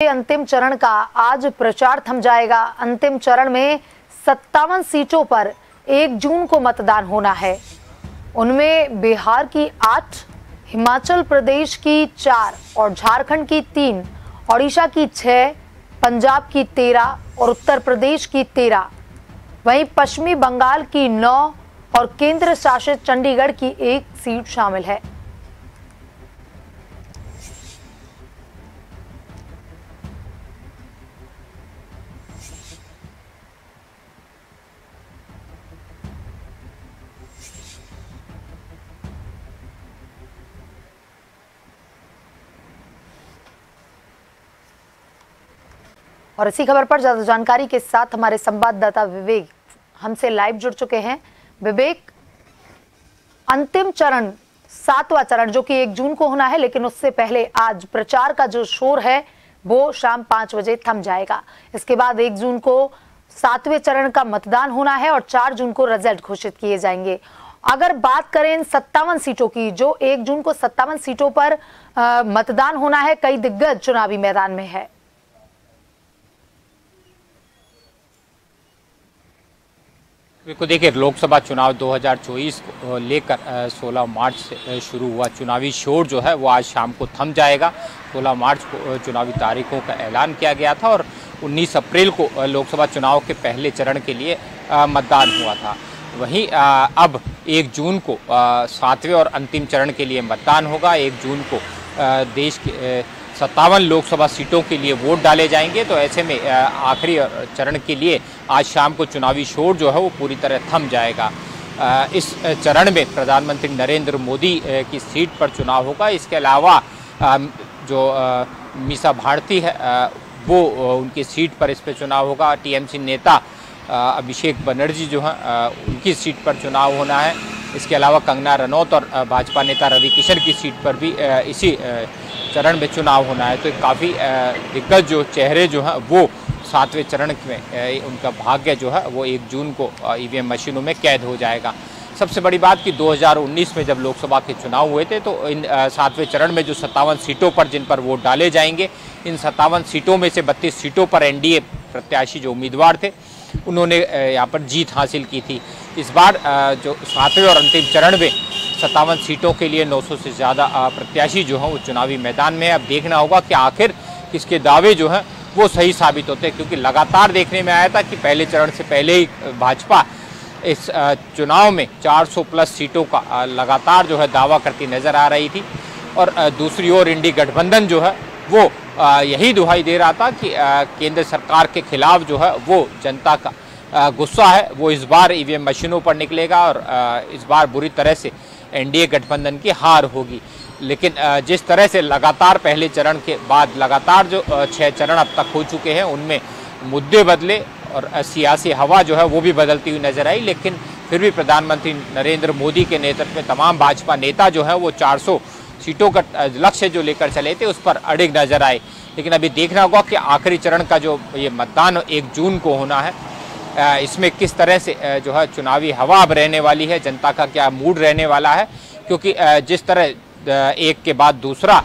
अंतिम चरण का आज प्रचार थम जाएगा। अंतिम चरण में 57 सीटों पर 1 जून को मतदान होना है। उनमें बिहार की 8, हिमाचल प्रदेश की 4 और झारखंड की 3, ओडिशा की 6, पंजाब की 13 और उत्तर प्रदेश की 13, वहीं पश्चिमी बंगाल की 9 और केंद्र शासित चंडीगढ़ की 1 सीट शामिल है। और इसी खबर पर ज्यादा जानकारी के साथ हमारे संवाददाता विवेक हमसे लाइव जुड़ चुके हैं। विवेक, अंतिम चरण 7वां चरण जो कि 1 जून को होना है, लेकिन उससे पहले आज प्रचार का जो शोर है वो शाम 5 बजे थम जाएगा। इसके बाद 1 जून को 7वें चरण का मतदान होना है और 4 जून को रिजल्ट घोषित किए जाएंगे। अगर बात करें इन 57 सीटों की, जो 1 जून को 57 सीटों पर मतदान होना है, कई दिग्गज चुनावी मैदान में है। को देखिए, लोकसभा चुनाव 2024 को लेकर 16 मार्च से शुरू हुआ चुनावी शोर जो है वो आज शाम को थम जाएगा। 16 मार्च को चुनावी तारीखों का ऐलान किया गया था और 19 अप्रैल को लोकसभा चुनाव के पहले चरण के लिए मतदान हुआ था। वहीं अब 1 जून को 7वें और अंतिम चरण के लिए मतदान होगा। 1 जून को देश के 57 लोकसभा सीटों के लिए वोट डाले जाएंगे। तो ऐसे में आखिरी चरण के लिए आज शाम को चुनावी शोर जो है वो पूरी तरह थम जाएगा। इस चरण में प्रधानमंत्री नरेंद्र मोदी की सीट पर चुनाव होगा। इसके अलावा जो मीसा भारती है वो उनकी सीट पर इस पर चुनाव होगा। टीएमसी नेता अभिषेक बनर्जी जो है उनकी सीट पर चुनाव होना है। इसके अलावा कंगना रनौत और भाजपा नेता रवि किशन की सीट पर भी इसी चरण में चुनाव होना है। तो काफ़ी दिग्गज जो चेहरे जो हैं वो 7वें चरण में उनका भाग्य जो है वो 1 जून को ईवीएम मशीनों में कैद हो जाएगा। सबसे बड़ी बात कि 2019 में जब लोकसभा के चुनाव हुए थे तो इन 7वें चरण में जो 57 सीटों पर जिन पर वोट डाले जाएंगे, इन 57 सीटों में से 32 सीटों पर एनडीए प्रत्याशी जो उम्मीदवार थे उन्होंने यहाँ पर जीत हासिल की थी। इस बार जो 7वें और अंतिम चरण में 57 सीटों के लिए 900 से ज़्यादा प्रत्याशी जो हैं वो चुनावी मैदान में है। अब देखना होगा कि आखिर किसके दावे जो हैं वो सही साबित होते हैं, क्योंकि लगातार देखने में आया था कि पहले चरण से पहले ही भाजपा इस चुनाव में 400 प्लस सीटों का लगातार जो है दावा करती नज़र आ रही थी। और दूसरी ओर इंडी गठबंधन जो है वो यही दुहाई दे रहा था कि केंद्र सरकार के खिलाफ जो है वो जनता का गुस्सा है वो इस बार ईवीएम मशीनों पर निकलेगा और इस बार बुरी तरह से एनडीए गठबंधन की हार होगी। लेकिन जिस तरह से लगातार पहले चरण के बाद लगातार जो 6 चरण अब तक हो चुके हैं उनमें मुद्दे बदले और सियासी हवा जो है वो भी बदलती हुई नजर आई, लेकिन फिर भी प्रधानमंत्री नरेंद्र मोदी के नेतृत्व में तमाम भाजपा नेता जो है वो 400 सीटों का लक्ष्य जो लेकर चले थे उस पर अड़िग नजर आए। लेकिन अभी देखना होगा कि आखिरी चरण का जो ये मतदान 1 जून को होना है, इसमें किस तरह से जो है चुनावी हवा अब रहने वाली है, जनता का क्या मूड रहने वाला है। क्योंकि जिस तरह एक के बाद दूसरा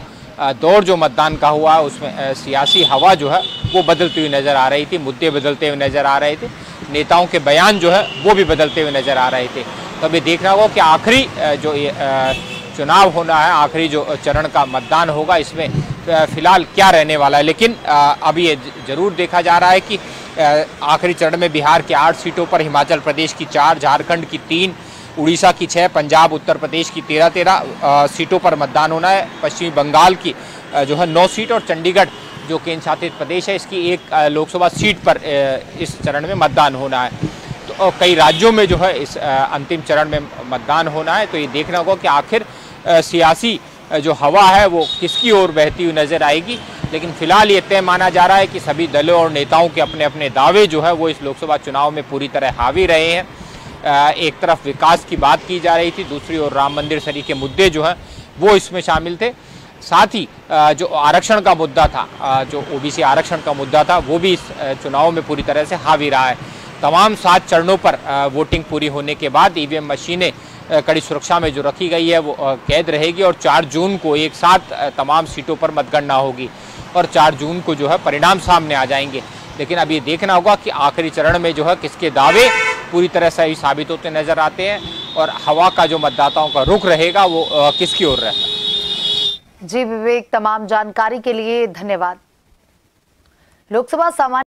दौर जो मतदान का हुआ उसमें सियासी हवा जो है वो बदलती हुई नज़र आ रही थी, मुद्दे बदलते हुए नज़र आ रहे थे, नेताओं के बयान जो है वो भी बदलते हुए नज़र आ रहे थे। तो अभी देखना होगा कि आखिरी जो ये चुनाव होना है, आखिरी जो चरण का मतदान होगा, इसमें फिलहाल क्या रहने वाला है। लेकिन अभी ये जरूर देखा जा रहा है कि आखिरी चरण में बिहार की 8 सीटों पर, हिमाचल प्रदेश की 4, झारखंड की 3, उड़ीसा की 6, पंजाब उत्तर प्रदेश की 13 सीटों पर मतदान होना है। पश्चिमी बंगाल की जो है 9 सीट और चंडीगढ़ जो केंद्र शासित प्रदेश है इसकी 1 लोकसभा सीट पर इस चरण में मतदान होना है। तो कई राज्यों में जो है इस अंतिम चरण में मतदान होना है। तो ये देखना होगा कि आखिर सियासी जो हवा है वो किसकी ओर बहती हुई नजर आएगी। लेकिन फिलहाल ये तय माना जा रहा है कि सभी दलों और नेताओं के अपने अपने दावे जो है वो इस लोकसभा चुनाव में पूरी तरह हावी रहे हैं। एक तरफ विकास की बात की जा रही थी, दूसरी ओर राम मंदिर सरीखे मुद्दे जो हैं वो इसमें शामिल थे। साथ ही जो आरक्षण का मुद्दा था, जो ओबीसी आरक्षण का मुद्दा था, वो भी इस चुनाव में पूरी तरह से हावी रहा है। तमाम 7 चरणों पर वोटिंग पूरी होने के बाद ईवीएम मशीनें कड़ी सुरक्षा में जो रखी गई है वो कैद रहेगी और 4 जून को एक साथ तमाम सीटों पर मतगणना होगी। और 4 जून को जो है परिणाम सामने आ जाएंगे। लेकिन अब ये देखना होगा कि आखिरी चरण में जो है किसके दावे पूरी तरह सही साबित होते नजर आते हैं और हवा का जो मतदाताओं का रुख रहेगा वो किसकी ओर रहेगा। जी विवेक, तमाम जानकारी के लिए धन्यवाद। लोकसभा सामान्य